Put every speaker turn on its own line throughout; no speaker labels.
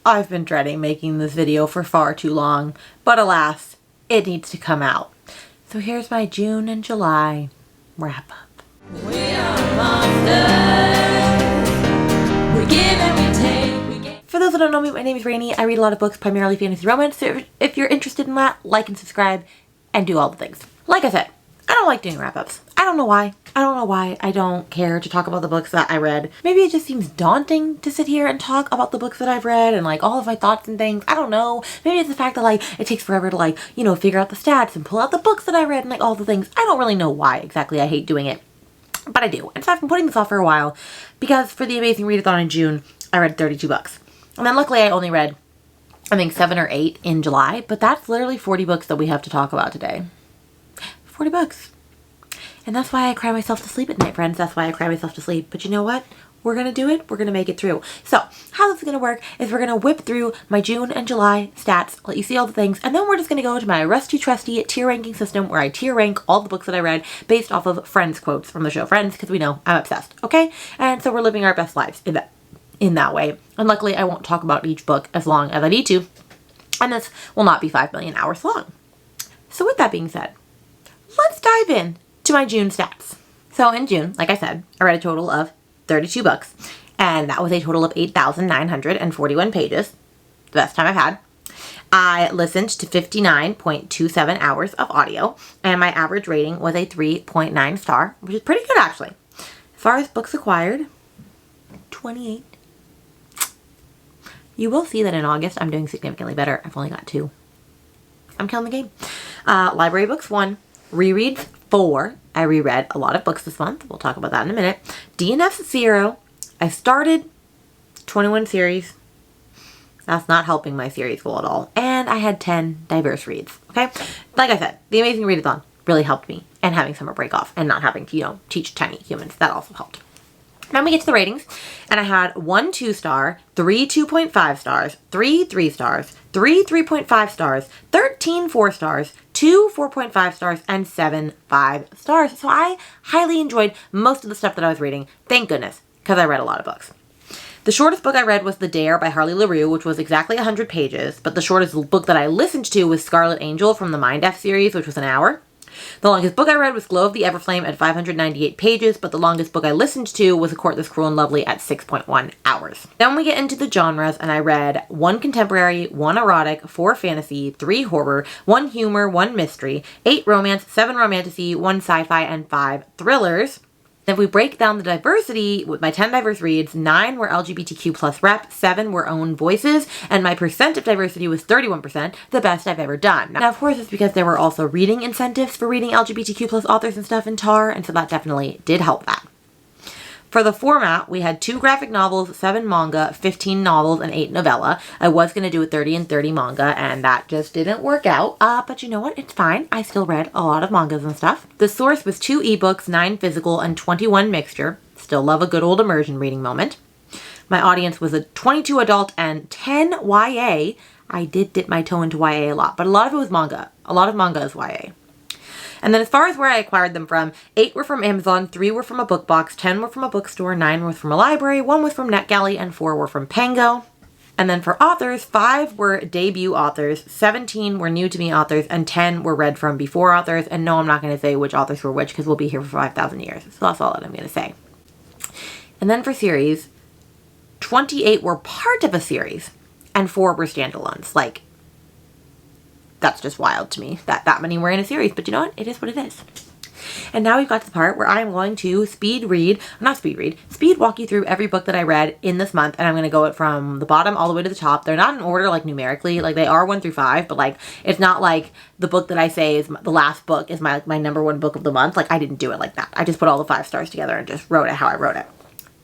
I've been dreading making this video for far too long, but alas, it needs to come out. So here's my June and July wrap up. We are monsters. We give and we take. For those that don't know me, my name is Rainy. I read a lot of books, primarily fantasy romance. So if you're interested in that, like and subscribe and do all the things. Like I said, I don't like doing wrap-ups. I don't know why. I don't care to talk about the books that I read. Maybe it just seems daunting to sit here and talk about the books that I've read and like all of my thoughts and things. I don't know. Maybe it's the fact that like it takes forever to like, you know, figure out the stats and pull out the books that I read and like all the things. I don't really know why exactly I hate doing it, but I do. And so I've been putting this off for a while because for the Amazing Readathon in June, I read 32 books. And then luckily I only read, I think 7 or 8 in July, but that's literally 40 books that we have to talk about today. 40 books. And that's why I cry myself to sleep at night, friends. That's why I cry myself to sleep. But you know what? We're going to do it. We're going to make it through. So how this is going to work is we're going to whip through my June and July stats, let you see all the things, and then we're just going to go to my rusty trusty tier ranking system where I tier rank all the books that I read based off of Friends quotes from the show Friends, because we know I'm obsessed, okay? And so we're living our best lives in that way. And luckily I won't talk about each book as long as I need to, and this will not be 5 million hours long. So with that being said, let's dive in to my June stats. So in June, like I said, I read a total of 32 books, and that was a total of 8,941 pages. The best time I've had. I listened to 59.27 hours of audio, and my average rating was a 3.9 star, which is pretty good actually. As far as books acquired, 28. You will see that in August I'm doing significantly better. I've only got 2. I'm killing the game. Library books 1. Rereads 4. I reread a lot of books this month. We'll talk about that in a minute. DNFs 0. I started 21 series. That's not helping my series goal at all. And I had 10 diverse reads. Okay? Like I said, the Amazing Readathon really helped me. And having summer break off and not having to, you know, teach tiny humans. That also helped. Now we get to the ratings, and I had 1 2-star, 3 2.5 stars, 3 3 stars, 3 3.5 stars, 13 4 stars, 2 4.5 stars, and 7 5 stars. So I highly enjoyed most of the stuff that I was reading. Thank goodness, because I read a lot of books. The shortest book I read was The Dare by Harley LaRue, which was exactly 100 pages, but the shortest book that I listened to was Scarlet Angel from the Mind F series, which was an hour. The longest book I read was Glow of the Everflame at 598 pages, but the longest book I listened to was A Court This Cruel and Lovely at 6.1 hours. Then we get into the genres, and I read 1 contemporary, 1 erotic, 4 fantasy, 3 horror, 1 humor, 1 mystery, 8 romance, 7 romantasy, 1 sci-fi, and 5 thrillers. If we break down the diversity, with my 10 diverse reads, 9 were LGBTQ plus rep, 7 were own voices, and my percent of diversity was 31%, the best I've ever done. Now, of course, it's because there were also reading incentives for reading LGBTQ plus authors and stuff in TAR, and so that definitely did help that. For the format, we had 2 graphic novels, 7 manga, 15 novels, and 8 novella. I was going to do a 30 and 30 manga, and that just didn't work out. But you know what? It's fine. I still read a lot of mangas and stuff. The source was 2 ebooks, 9 physical, and 21 mixture. Still love a good old immersion reading moment. My audience was a 22 adult and 10 YA. I did dip my toe into YA a lot, but a lot of it was manga. A lot of manga is YA. And then as far as where I acquired them from, 8 were from Amazon, 3 were from a book box, 10 were from a bookstore, 9 were from a library, 1 was from NetGalley, and 4 were from Pango. And then for authors, 5 were debut authors, 17 were new to me authors, and 10 were read from before authors. And no, I'm not going to say which authors were which because we'll be here for 5,000 years. So that's all that I'm going to say. And then for series, 28 were part of a series, and 4 were standalones. Like, that's just wild to me that many were in a series, but you know what? It is what it is. And now we've got to the part where I'm going to speed walk you through every book that I read in this month, and I'm going to go from the bottom all the way to the top. They're not in order, like numerically, like they are 1 through 5, but like it's not like the book that I say is the last book is my number 1 book of the month. Like I didn't do it like that. I just put all the 5 stars together and just wrote it how I wrote it.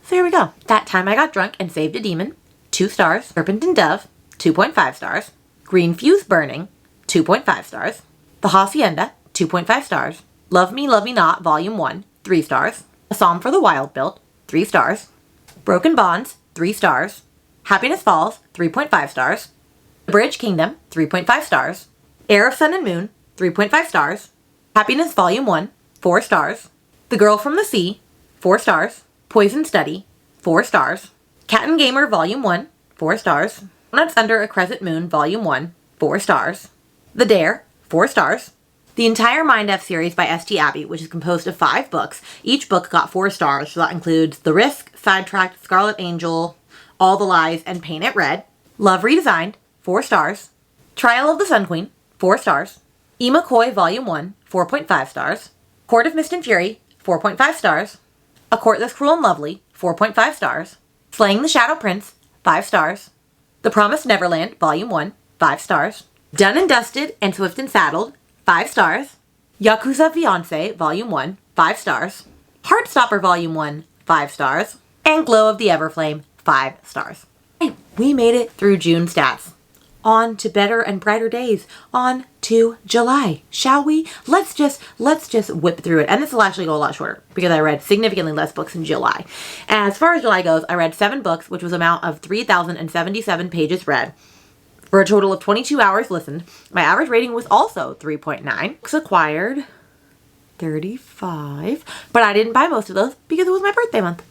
So here we go. That Time I Got Drunk and Saved a Demon, 2 stars. Serpent and Dove, 2.5 stars. Green Fuse Burning, 2.5 stars. The Hacienda, 2.5 stars. Love Me Not, Volume 1, 3 stars. A Psalm for the Wild Built, 3 stars. Broken Bonds, 3 stars. Happiness Falls, 3.5 stars. The Bridge Kingdom, 3.5 stars. Heir of Sun and Moon, 3.5 stars. Happiness Volume 1, 4 stars. The Girl from the Sea, 4 stars. Poison Study, 4 stars. Cat and Gamer Volume 1, 4 stars. Nuts Under a Crescent Moon, Volume 1, 4 stars. The Dare, 4 stars. The entire Mind F series by S.T. Abbey, which is composed of 5 books. Each book got 4 stars, so that includes The Risk, Sidetracked, Scarlet Angel, All the Lies, and Paint It Red. Love Redesigned, 4 stars. Trial of the Sun Queen, 4 stars. E. McCoy, Volume 1, 4.5 stars. Court of Mist and Fury, 4.5 stars. A Court That's Cruel and Lovely, 4.5 stars. Slaying the Shadow Prince, 5 stars. The Promised Neverland, Volume 1, 5 stars. Done and Dusted and Swift and Saddled, 5 stars. Yakuza Fiancé, Volume 1, 5 stars. Heartstopper, Volume 1, 5 stars. And Glow of the Everflame, 5 stars. Hey, we made it through June stats. On to better and brighter days. On to July, shall we? Let's just whip through it. And this will actually go a lot shorter because I read significantly less books in July. As far as July goes, I read 7 books, which was an amount of 3,077 pages read, for a total of 22 hours listened. My average rating was also 3.9. Books acquired, 35, but I didn't buy most of those because it was my birthday month.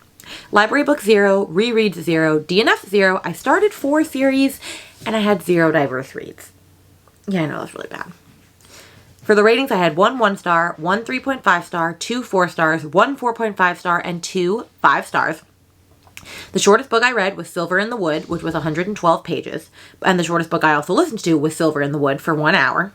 Library book 0, rereads 0, DNF 0. I started 4 series and I had 0 diverse reads. Yeah, I know, that's really bad. For the ratings, I had 1 1-star, 1 3.5 star, 2 4 stars, 1 4.5 star, and 2 5 stars. The shortest book I read was Silver in the Wood, which was 112 pages. And the shortest book I also listened to was Silver in the Wood for 1 hour.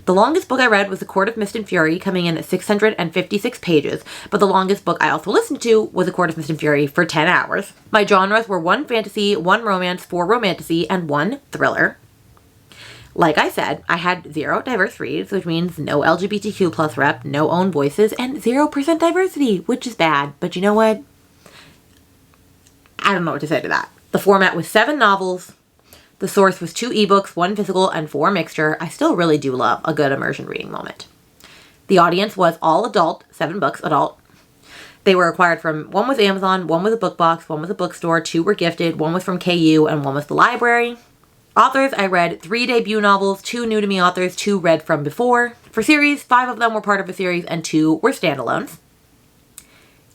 The longest book I read was The Court of Mist and Fury, coming in at 656 pages, but the longest book I also listened to was The Court of Mist and Fury for 10 hours. My genres were 1 fantasy, 1 romance, 4 romantasy, and 1 thriller. Like I said, I had 0 diverse reads, which means no LGBTQ plus rep, no own voices, and 0% diversity, which is bad. But you know what? I don't know what to say to that. The format was 7 novels. The source was 2 ebooks, 1 physical, and 4 mixture. I still really do love a good immersion reading moment. The audience was all adult, 7 books, adult. They were acquired from, 1 was Amazon, 1 was a book box, 1 was a bookstore, 2 were gifted, 1 was from KU, and 1 was the library. Authors, I read 3 debut novels, 2 new to me authors, 2 read from before. For series, 5 of them were part of a series and 2 were standalones.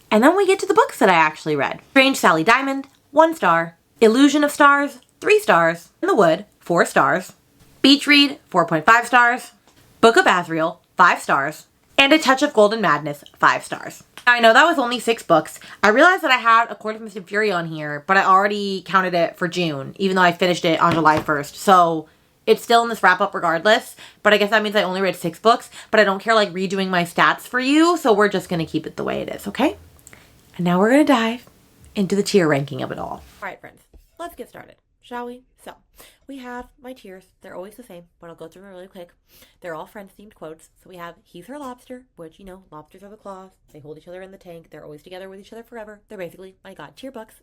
And then we get to the books that I actually read. Strange Sally Diamond, 1 star. Illusion of Stars, 3 stars. In the Wood, 4 stars. Beach Read, 4.5 stars. Book of Asriel, 5 stars. And A Touch of Golden Madness, 5 stars. I know that was only 6 books. I realized that I had A Court of Mist and Fury on here, but I already counted it for June, even though I finished it on July 1st. So it's still in this wrap-up regardless, but I guess that means I only read 6 books, but I don't care like redoing my stats for you, so we're just going to keep it the way it is, okay? And now we're going to dive into the tier ranking of it all. All right, friends, let's get started, shall we? So, we have my tiers. They're always the same, but I'll go through them really quick. They're all Friends-themed quotes. So we have, he's her lobster, which, you know, lobsters are the claws. They hold each other in the tank. They're always together with each other forever. They're basically my God tier books.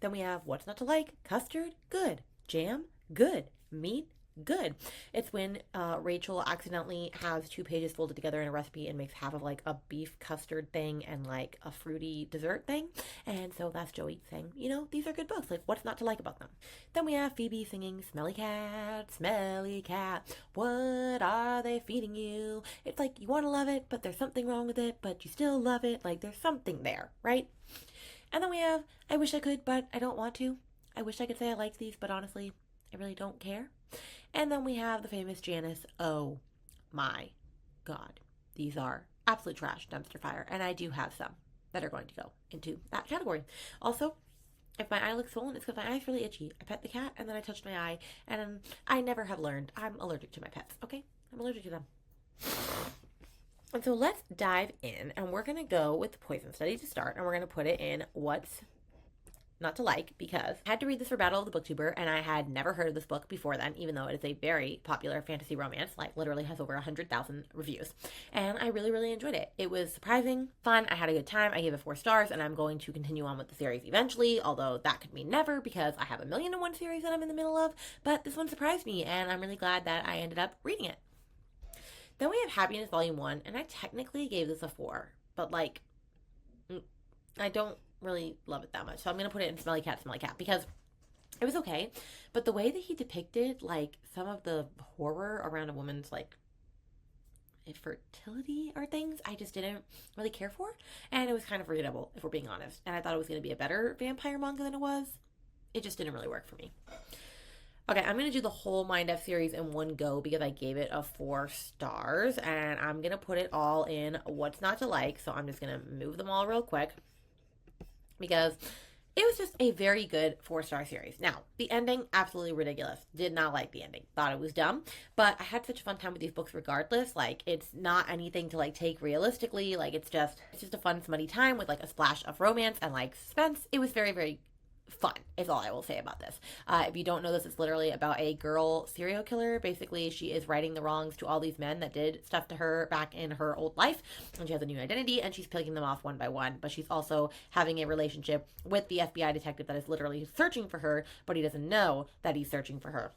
Then we have, what's not to like? Custard, good. Jam, good. Meat, good. It's when Rachel accidentally has 2 pages folded together in a recipe and makes half of like a beef custard thing and like a fruity dessert thing. And so that's Joey saying, you know, these are good books. Like, what's not to like about them? Then we have Phoebe singing, smelly cat, what are they feeding you? It's like, you want to love it, but there's something wrong with it, but you still love it. Like, there's something there, right? And then we have, I wish I could, but I don't want to. I wish I could say I like these, but honestly, I really don't care. And then we have the famous Janice. Oh my God. These are absolute trash, dumpster fire. And I do have some that are going to go into that category. Also, if my eye looks swollen, it's because my eye's really itchy. I pet the cat and then I touched my eye. And I never have learned. I'm allergic to my pets, okay? I'm allergic to them. And so let's dive in. And we're going to go with the poison study to start. And we're going to put it in what's not to like, because I had to read this for Battle of the Booktuber, and I had never heard of this book before then, even though it is a very popular fantasy romance, like literally has over 100,000 reviews. And I really, really enjoyed it. It was surprising, fun, I had a good time, I gave it 4 stars, and I'm going to continue on with the series eventually, although that could mean never, because I have 1,000,001 series that I'm in the middle of, but this one surprised me, and I'm really glad that I ended up reading it. Then we have Happiness Volume 1, and I technically gave this a 4, but like, I don't really love it that much. So I'm going to put it in Smelly Cat, because it was okay. But the way that he depicted, like, some of the horror around a woman's, like, infertility or things, I just didn't really care for. And it was kind of readable, if we're being honest. And I thought it was going to be a better vampire manga than it was. It just didn't really work for me. Okay, I'm going to do the whole Mind F series in one go because I gave it a 4 stars, and I'm going to put it all in what's not to like. So I'm just going to move them all real quick because it was just a very good 4-star series. Now, the ending, absolutely ridiculous. Did not like the ending. Thought it was dumb. But I had such a fun time with these books regardless. Like, it's not anything to, like, take realistically. Like, it's just a fun, smutty time with, like, a splash of romance and, like, suspense. It was very, very fun is all I will say about this. If you don't know this, it's literally about a girl serial killer. Basically, she is righting the wrongs to all these men that did stuff to her back in her old life, and she has a new identity, and she's picking them off one by one. But she's also having a relationship with the FBI detective that is literally searching for her, but he doesn't know that he's searching for her.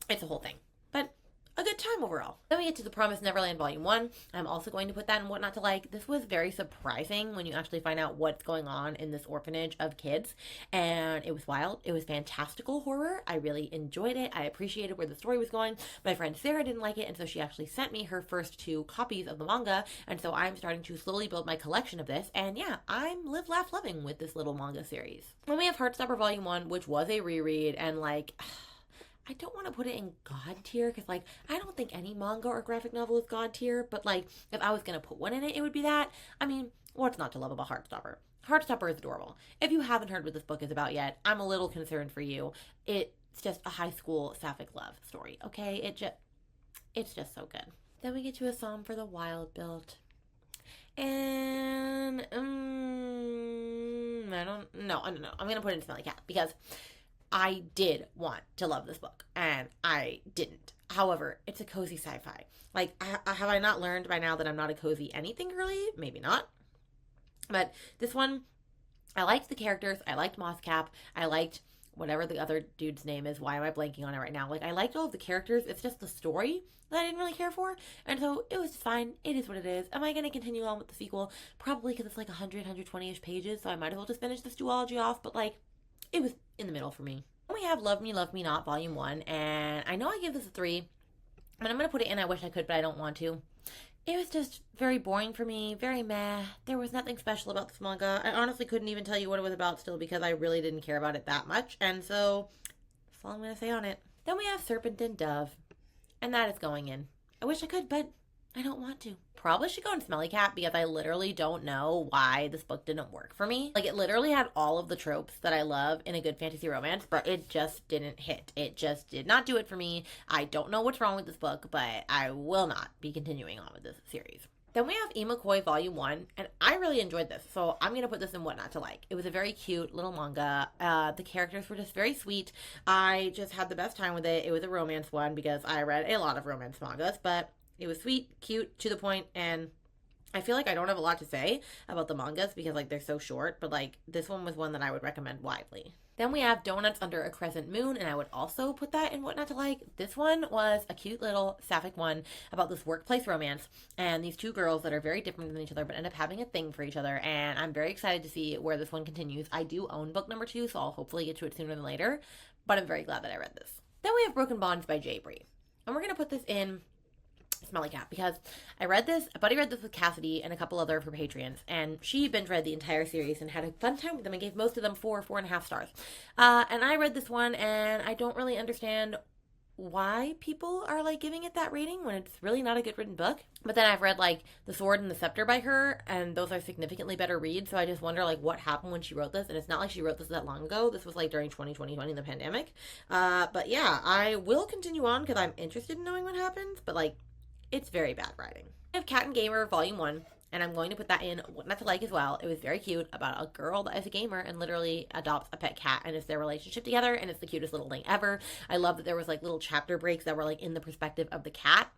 It's a whole thing. But a good time overall. Then we get to The Promised Neverland Volume 1. I'm also going to put that in What Not to Like. This was very surprising when you actually find out what's going on in this orphanage of kids. And it was wild. It was fantastical horror. I really enjoyed it. I appreciated where the story was going. My friend Sarah didn't like it, and so she actually sent me her first 2 copies of the manga. And so I'm starting to slowly build my collection of this. And yeah, I'm live, laugh, loving with this little manga series. Then we have Heartstopper Volume 1, which was a reread, and like, I don't want to put it in God tier because, like, I don't think any manga or graphic novel is God tier, but, like, if I was going to put one in it, it would be that. I mean, what's not to love about Heartstopper? Heartstopper is adorable. If you haven't heard what this book is about yet, I'm a little concerned for you. It's just a high school sapphic love story, okay? It's just so good. Then we get to A Psalm for the Wild Built. And, I don't know. I'm going to put it in Smelly Cat because I did want to love this book, and I didn't. However, it's a cozy sci-fi. Like, have I not learned by now that I'm not a cozy anything girly? Maybe not. But this one, I liked the characters. I liked Mosscap. I liked whatever the other dude's name is. Why am I blanking on it right now? Like, I liked all of the characters. It's just the story that I didn't really care for. And so it was fine. It is what it is. Am I going to continue on with the sequel? Probably, because it's like 100, 120-ish pages. So I might as well just finish this duology off. But, like, it was in the middle for me. Then we have Love Me, Love Me Not, Volume 1. And I know I gave this a 3. But I'm going to put it in I wish I could, but I don't want to. It was just very boring for me, very meh. There was nothing special about this manga. I honestly couldn't even tell you what it was about still because I really didn't care about it that much. And so, that's all I'm going to say on it. Then we have Serpent and Dove. And that is going in. I wish I could, but I don't want to. Probably should go in Smelly Cat because I literally don't know why this book didn't work for me. Like, it literally had all of the tropes that I love in a good fantasy romance, but it just didn't hit. It just did not do it for me. I don't know what's wrong with this book, but I will not be continuing on with this series. Then we have E. McCoy Volume 1, and I really enjoyed this, so I'm going to put this in What Not to Like. It was a very cute little manga. The characters were just very sweet. I just had the best time with it. It was a romance one because I read a lot of romance mangas, but it was sweet, cute, to the point, and I feel like I don't have a lot to say about the mangas because, like, they're so short, but, like, this one was one that I would recommend widely. Then we have Donuts Under a Crescent Moon, and I would also put that in What Not to Like. This one was a cute little sapphic one about this workplace romance and these 2 girls that are very different than each other but end up having a thing for each other, and I'm very excited to see where this one continues. I do own book number 2, so I'll hopefully get to it sooner than later, but I'm very glad that I read this. Then we have Broken Bonds by J. Bree, and we're going to put this in Smelly Cat because I read this, a buddy read this with Cassidy and a couple other of her Patreons, and she binge read the entire series and had a fun time with them and gave most of them 4.5 stars. And I read this one and I don't really understand why people are, like, giving it that rating when it's really not a good written book. But then I've read, like, The Sword and the Scepter by her, and those are significantly better reads, so I just wonder, like, what happened when she wrote this. And it's not like she wrote this that long ago. This was, like, during 2020, the pandemic. But yeah, I will continue on because I'm interested in knowing what happens, but, like, it's very bad writing. I have Cat and Gamer Volume 1, and I'm going to put that in What Not to Like as well. It was very cute about a girl that is a gamer and literally adopts a pet cat, and it's their relationship together, and it's the cutest little thing ever. I love that there was, like, little chapter breaks that were, like, in the perspective of the cat.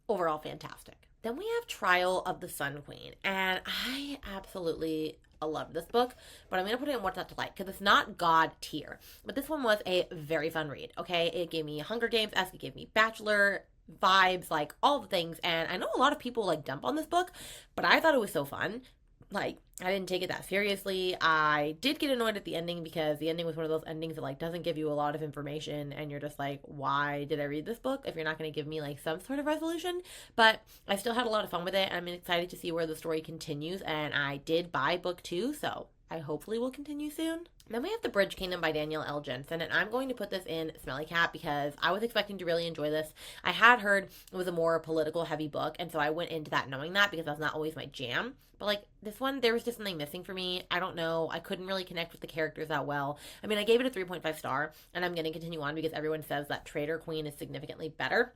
Overall, fantastic. Then we have Trial of the Sun Queen, and I absolutely loved this book, but I'm going to put it in What Not to Like because it's not God tier. But this one was a very fun read, okay? It gave me Hunger Games-esque, it gave me Bachelor vibes, like, all the things, and I know a lot of people, like, dump on this book, but I thought it was so fun. Like, I didn't take it that seriously. I did get annoyed at the ending because the ending was one of those endings that, like, doesn't give you a lot of information, and you're just like, why did I read this book if you're not going to give me, like, some sort of resolution? But I still had a lot of fun with it, and I'm excited to see where the story continues, and I did buy book 2, so I hopefully will continue soon. Then we have The Bridge Kingdom by Danielle L. Jensen, and I'm going to put this in Smelly Cat because I was expecting to really enjoy this. I had heard it was a more political heavy book, and so I went into that knowing that because that's not always my jam. But like this one, there was just something missing for me. I don't know. I couldn't really connect with the characters that well. I mean, I gave it a 3.5 star, and I'm going to continue on because everyone says that Traitor Queen is significantly better.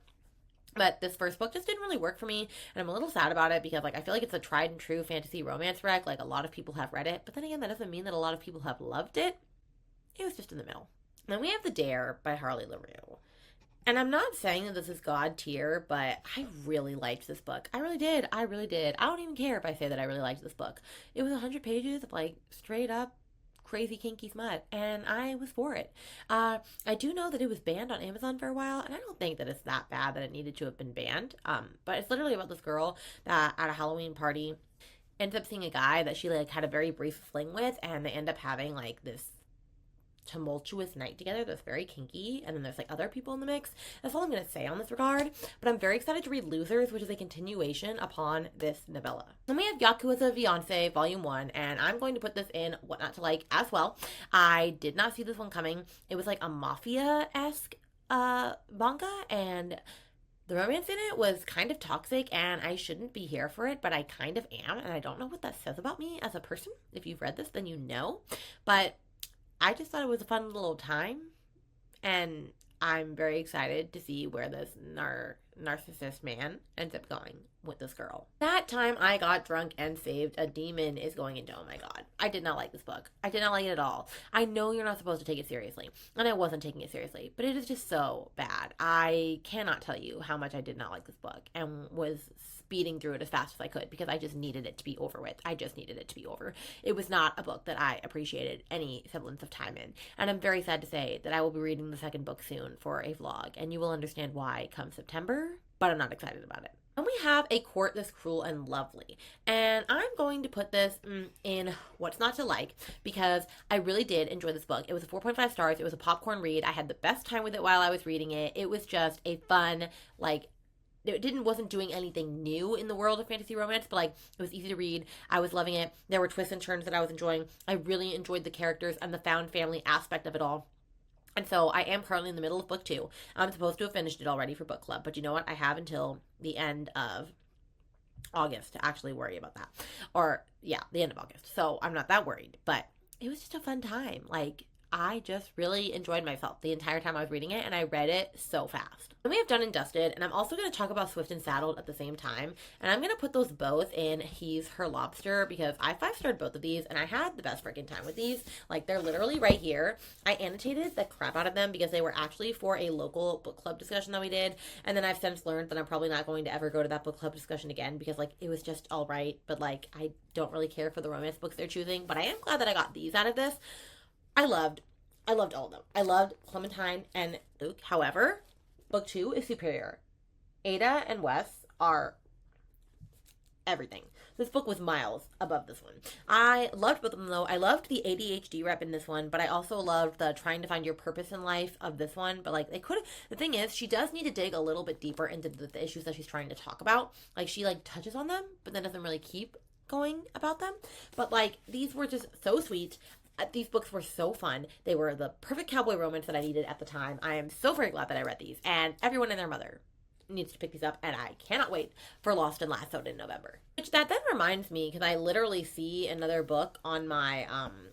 But this first book just didn't really work for me, and I'm a little sad about it because, like, I feel like it's a tried and true fantasy romance wreck. Like, a lot of people have read it, but then again, that doesn't mean that a lot of people have loved it. It was just in the middle. Then we have The Dare by Harley LaRue. And I'm not saying that this is God tier, but I really liked this book. I really did. I really did. I don't even care if I say that I really liked this book. It was 100 pages of, like, straight up crazy kinky smut, and I was for it. I do know that it was banned on Amazon for a while, and I don't think that it's that bad that it needed to have been banned. But it's literally about this girl that at a Halloween party ends up seeing a guy that she like had a very brief fling with, and they end up having like this tumultuous night together that's very kinky, and then there's like other people in the mix. That's all I'm going to say on this regard, but I'm very excited to read Losers, which is a continuation upon this novella. Then we have Yakuza Fiancé Volume 1, and I'm going to put this in What Not to Like as well. I did not see this one coming. It was like a mafia-esque manga, and the romance in it was kind of toxic, and I shouldn't be here for it, but I kind of am, and I don't know what that says about me as a person. If you've read this, then you know, but I just thought it was a fun little time, and I'm very excited to see where this narcissist man ends up going with this girl. That time I got drunk and saved a demon is going into, oh my god. I did not like this book. I did not like it at all. I know you're not supposed to take it seriously, and I wasn't taking it seriously, but it is just so bad. I cannot tell you how much I did not like this book and was speeding through it as fast as I could because I just needed it to be over with. I just needed it to be over. It was not a book that I appreciated any semblance of time in, and I'm very sad to say that I will be reading the second book soon for a vlog, and you will understand why come September, but I'm not excited about it. And we have A Court This Cruel and Lovely. And I'm going to put this in What's Not to Like because I really did enjoy this book. It was a 4.5 stars. It was a popcorn read. I had the best time with it while I was reading it. It was just a fun, like, it wasn't doing anything new in the world of fantasy romance, but like it was easy to read. I was loving it. There were twists and turns that I was enjoying. I really enjoyed the characters and the found family aspect of it all. And so I am currently in the middle of book 2. I'm supposed to have finished it already for book club, but you know what? I have until the end of August to actually worry about that. Or, yeah, the end of August. So I'm not that worried, but it was just a fun time. Like, I just really enjoyed myself the entire time I was reading it, and I read it so fast. Then we have Done and Dusted, and I'm also going to talk about Swift and Saddled at the same time, and I'm going to put those both in He's Her Lobster because I 5-starred both of these, and I had the best freaking time with these. Like, they're literally right here. I annotated the crap out of them because they were actually for a local book club discussion that we did, and then I've since learned that I'm probably not going to ever go to that book club discussion again because, like, it was just all right, but, like, I don't really care for the romance books they're choosing, but I am glad that I got these out of this. I loved all of them. I loved Clementine and Luke. However, book 2 is superior. Ada and Wes are everything. This book was miles above this one. I loved both of them though. I loved the ADHD rep in this one, but I also loved the trying to find your purpose in life of this one. But like the thing is, she does need to dig a little bit deeper into the issues that she's trying to talk about. Like she like touches on them, but then doesn't really keep going about them. But like these were just so sweet. These books were so fun. They were the perfect cowboy romance that I needed at the time. I am so very glad that I read these, and everyone and their mother needs to pick these up, and I cannot wait for Lost and Lassoed in November. Which that then reminds me, because I literally see another book on my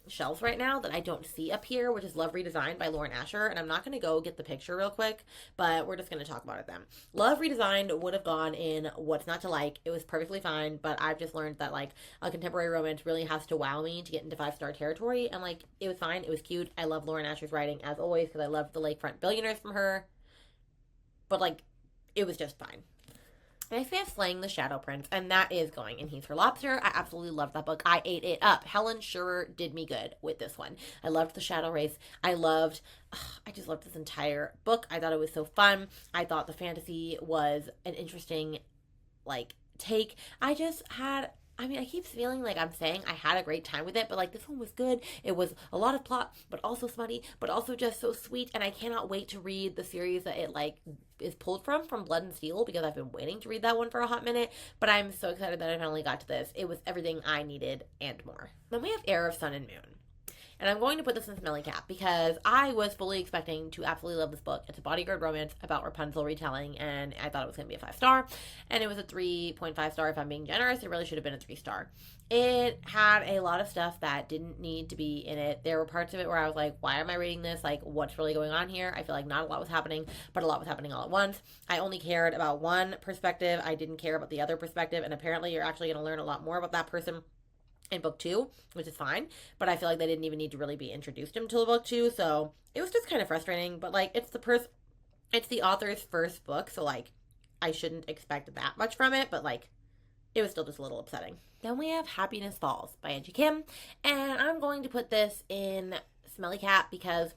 shelves right now that I don't see up here, which is Love Redesigned by Lauren Asher, and I'm not going to go get the picture real quick, but we're just going to talk about it then. Love Redesigned would have gone in What's Not to Like. It was perfectly fine, but I've just learned that like a contemporary romance really has to wow me to get into 5-star territory, and like it was fine, it was cute. I love Lauren Asher's writing as always because I loved the Lakefront Billionaires from her, but like it was just fine. Next we have Slaying the Shadow Prince, and that is going in He's Her Lobster. I absolutely loved that book. I ate it up. Helen sure did me good with this one. I loved the Shadow Race. I just loved this entire book. I thought it was so fun. I thought the fantasy was an interesting, like, take. I keep feeling like I'm saying I had a great time with it, but like this one was good. It was a lot of plot, but also smutty, but also just so sweet. And I cannot wait to read the series that it like is pulled from Blood and Steel, because I've been waiting to read that one for a hot minute. But I'm so excited that I finally got to this. It was everything I needed and more. Then we have Heir of Sun and Moon. And I'm going to put this in Smelly Cat because I was fully expecting to absolutely love this book. It's a bodyguard romance about Rapunzel retelling, and I thought it was going to be a 5-star. And it was a 3.5 star if I'm being generous. It really should have been a 3-star. It had a lot of stuff that didn't need to be in it. There were parts of it where I was like, why am I reading this? Like, what's really going on here? I feel like not a lot was happening, but a lot was happening all at once. I only cared about one perspective. I didn't care about the other perspective. And apparently you're actually going to learn a lot more about that person in book 2, which is fine. But I feel like they didn't even need to really be introduced until book 2. So it was just kind of frustrating. But like, it's the author's first book. So like, I shouldn't expect that much from it. But like, it was still just a little upsetting. Then we have Happiness Falls by Angie Kim. And I'm going to put this in Smelly Cat because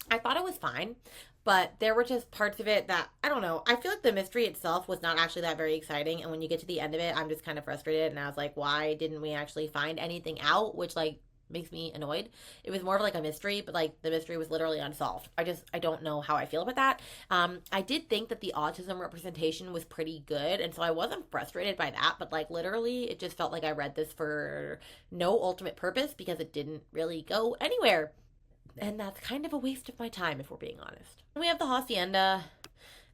I thought it was fine. But there were just parts of it that, I don't know, I feel like the mystery itself was not actually that very exciting. And when you get to the end of it, I'm just kind of frustrated. And I was like, why didn't we actually find anything out? Which like makes me annoyed. It was more of like a mystery, but like the mystery was literally unsolved. I don't know how I feel about that. I did think that the autism representation was pretty good, and so I wasn't frustrated by that, but like literally it just felt like I read this for no ultimate purpose because it didn't really go anywhere. And that's kind of a waste of my time if we're being honest. We have The Hacienda.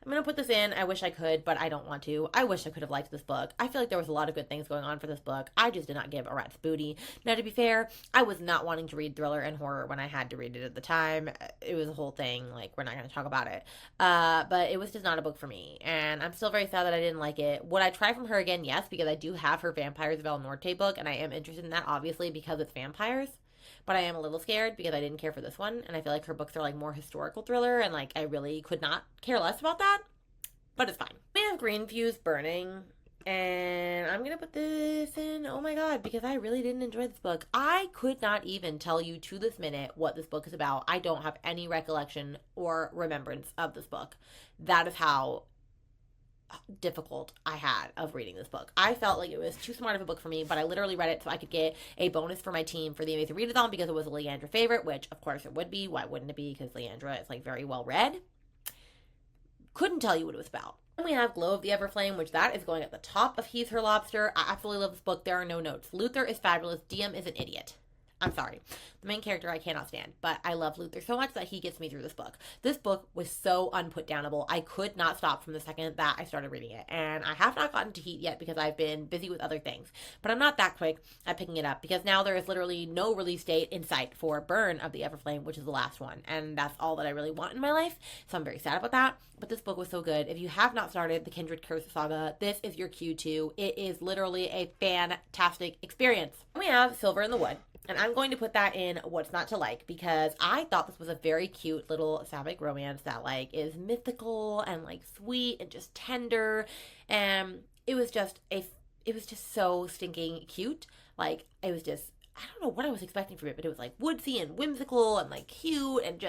I'm going to put this in. I wish I could, but I don't want to. I wish I could have liked this book. I feel like there was a lot of good things going on for this book. I just did not give a rat's booty. Now, to be fair, I was not wanting to read thriller and horror when I had to read it at the time. It was a whole thing. Like, we're not going to talk about it. But it was just not a book for me. And I'm still very sad that I didn't like it. Would I try from her again? Yes, because I do have her Vampires of El Norte book, and I am interested in that, obviously, because it's vampires. But I am a little scared because I didn't care for this one. And I feel like her books are, like, more historical thriller, and, like, I really could not care less about that. But it's fine. We have Greenfuse Burning, and I'm going to put this in, oh my god, because I really didn't enjoy this book. I could not even tell you to this minute what this book is about. I don't have any recollection or remembrance of this book. That is how difficult I had of reading this book. I felt like it was too smart of a book for me, but I literally read it so I could get a bonus for my team for the Amazing Readathon because it was a Leandra favorite, which of course it would be. Why wouldn't it be? Because Leandra is like very well read. Couldn't tell you what it was about. And we have Glow of the Everflame, which that is going at the top of He's Her Lobster. I absolutely love this book. There are no notes. Luther is fabulous. Diem is an idiot. I'm sorry. The main character I cannot stand, but I love Luther so much that he gets me through this book. This book was so unputdownable. I could not stop from the second that I started reading it. And I have not gotten to Heat yet because I've been busy with other things. But I'm not that quick at picking it up because now there is literally no release date in sight for Burn of the Everflame, which is the last one. And that's all that I really want in my life. So I'm very sad about that. But this book was so good. If you have not started the Kindred Curse saga, this is your cue to. It is literally a fantastic experience. We have Silver in the Wood. And I'm going to put that in What's Not to Like because I thought this was a very cute little sapphic romance that like is mythical and like sweet and just tender. And it was just so stinking cute. Like it was just, I don't know what I was expecting from it, but it was like woodsy and whimsical and like cute and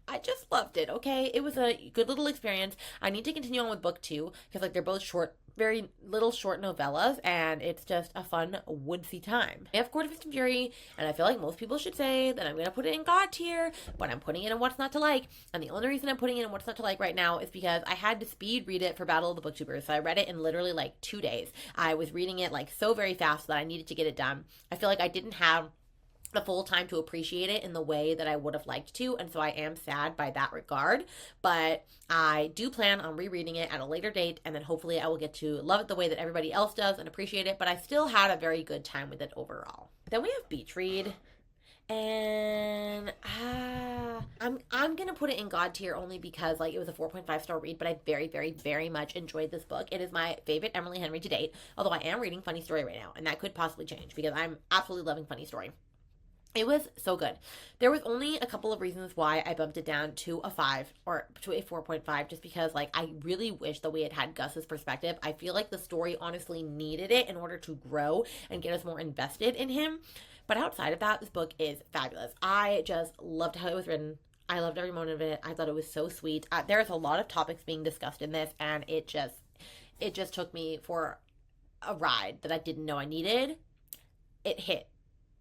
I just loved it, okay? It was a good little experience. I need to continue on with book 2 because like they're both short, very little short novellas, and it's just a fun woodsy time. I have Court of Mist and Fury, and I feel like most people should say that I'm going to put it in God tier, but I'm putting it in What's Not to Like, and the only reason I'm putting it in What's Not to Like right now is because I had to speed read it for Battle of the Booktubers, so I read it in literally like 2 days. I was reading it like so very fast that I needed to get it done. I feel like I didn't have the full time to appreciate it in the way that I would have liked to, and so I am sad by that regard, but I do plan on rereading it at a later date, and then hopefully I will get to love it the way that everybody else does and appreciate it, but I still had a very good time with it overall. Then we have Beach Read, and I'm gonna put it in God tier only because like it was a 4.5 star read, but I very, very, very much enjoyed this book. It is my favorite Emily Henry to date, although I am reading Funny Story right now, and that could possibly change because I'm absolutely loving Funny Story. It was so good. There was only a couple of reasons why I bumped it down to a 5 or to a 4.5, just because like I really wish that we had had Gus's perspective. I feel like the story honestly needed it in order to grow and get us more invested in him. But outside of that, this book is fabulous. I just loved how it was written. I loved every moment of it. I thought it was so sweet. There is a lot of topics being discussed in this, and it just took me for a ride that I didn't know I needed. It hit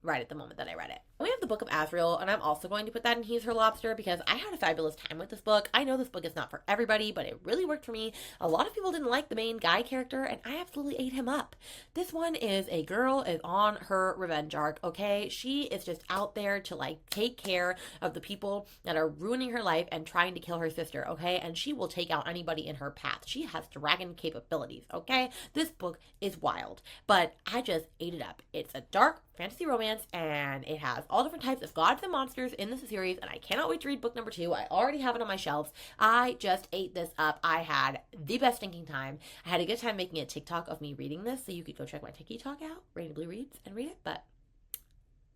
right at the moment that I read it. We have the Book of Azrael, and I'm also going to put that in He's Her Lobster because I had a fabulous time with this book. I know this book is not for everybody, but it really worked for me. A lot of people didn't like the main guy character, and I absolutely ate him up. This one is a girl is on her revenge arc, okay? She is just out there to like take care of the people that are ruining her life and trying to kill her sister, okay? And she will take out anybody in her path. She has dragon capabilities, okay? This book is wild, but I just ate it up. It's a dark fantasy romance, and it has all different types of gods and monsters in this series, and I cannot wait to read book number 2. I already have it on my shelves. I just ate this up. I had the best stinking time. I had a good time making a TikTok of me reading this, so you could go check my TikTok out, Rainy Blue Reads, and read it, but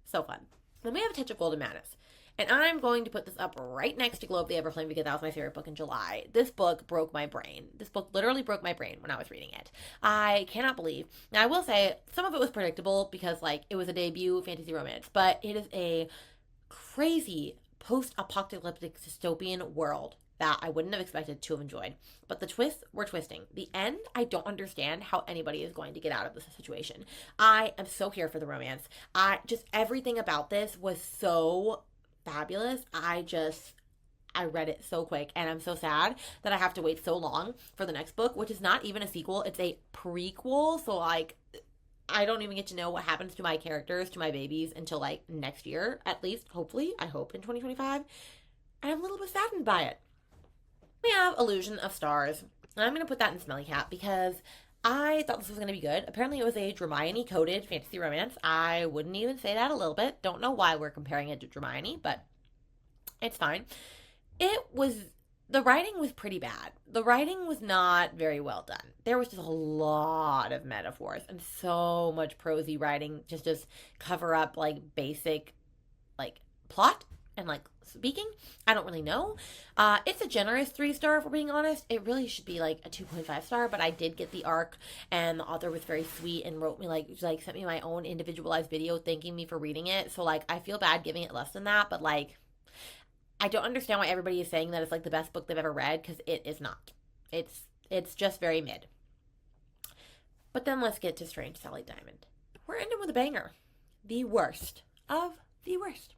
so fun. Then we have A Touch of Golden Madness. And I'm going to put this up right next to Glow of the Everflame because that was my favorite book in July. This book broke my brain. This book literally broke my brain when I was reading it. I cannot believe. Now, I will say some of it was predictable because, like, it was a debut fantasy romance. But it is a crazy post-apocalyptic dystopian world that I wouldn't have expected to have enjoyed. But the twists were twisting. The end, I don't understand how anybody is going to get out of this situation. I am so here for the romance. Just everything about this was so fabulous. I read it so quick, and I'm so sad that I have to wait so long for the next book, which is not even a sequel. It's a prequel. So like, I don't even get to know what happens to my characters, to my babies, until like next year, at least, hopefully, I hope in 2025. And I'm a little bit saddened by it. We have Illusion of Stars. And I'm going to put that in Smelly Cat because I thought this was going to be good. Apparently it was a Hermione-coded fantasy romance. I wouldn't even say that a little bit. Don't know why we're comparing it to Hermione, but it's fine. The writing was pretty bad. The writing was not very well done. There was just a lot of metaphors and so much prosy writing just to cover up like basic like plot and like speaking. I don't really know. It's a generous 3-star if we're being honest. It really should be like a 2.5 star, but I did get the arc, and the author was very sweet and wrote me like sent me my own individualized video thanking me for reading it. So like I feel bad giving it less than that, but like I don't understand why everybody is saying that it's like the best book they've ever read, because it is not. It's just very mid. But then let's get to Strange Sally Diamond. We're ending with a banger. The worst of the worst.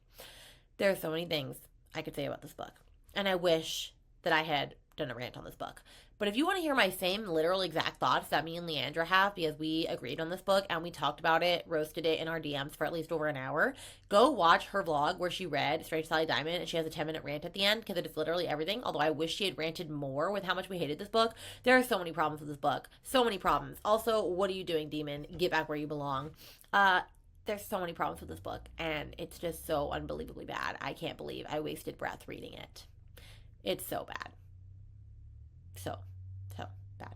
There are so many things I could say about this book, and I wish that I had done a rant on this book. But if you want to hear my same literal exact thoughts that me and Leandra have, because we agreed on this book and we talked about it, roasted it in our DMs for at least over an hour, go watch her vlog where she read Strange Sally Diamond, and she has a 10-minute rant at the end because it is literally everything. Although I wish she had ranted more with how much we hated this book. There are so many problems with this book. So many problems. Also, what are you doing, demon? Get back where you belong. There's so many problems with this book, and it's just so unbelievably bad. I can't believe I wasted breath reading it. It's so bad. So bad.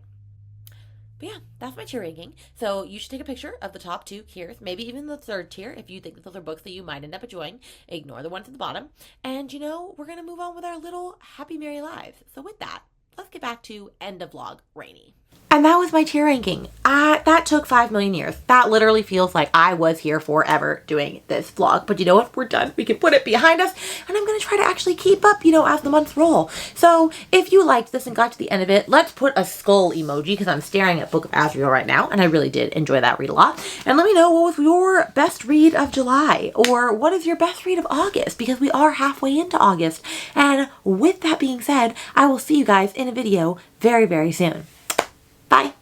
But yeah, that's my tier ranking. So you should take a picture of the top 2 tiers, maybe even the 3rd tier if you think that those are books that you might end up enjoying. Ignore the ones at the bottom. And we're going to move on with our little happy merry lives. So with that, let's get back to end of vlog Rainy. And that was my tier ranking. That took 5 million years. That literally feels like I was here forever doing this vlog. But you know what? We're done. We can put it behind us. And I'm going to try to actually keep up, as the months roll. So if you liked this and got to the end of it, let's put a skull emoji because I'm staring at Book of Azrael right now. And I really did enjoy that read a lot. And let me know what was your best read of July, or what is your best read of August, because we are halfway into August. And with that being said, I will see you guys in a video very, very soon. Bye.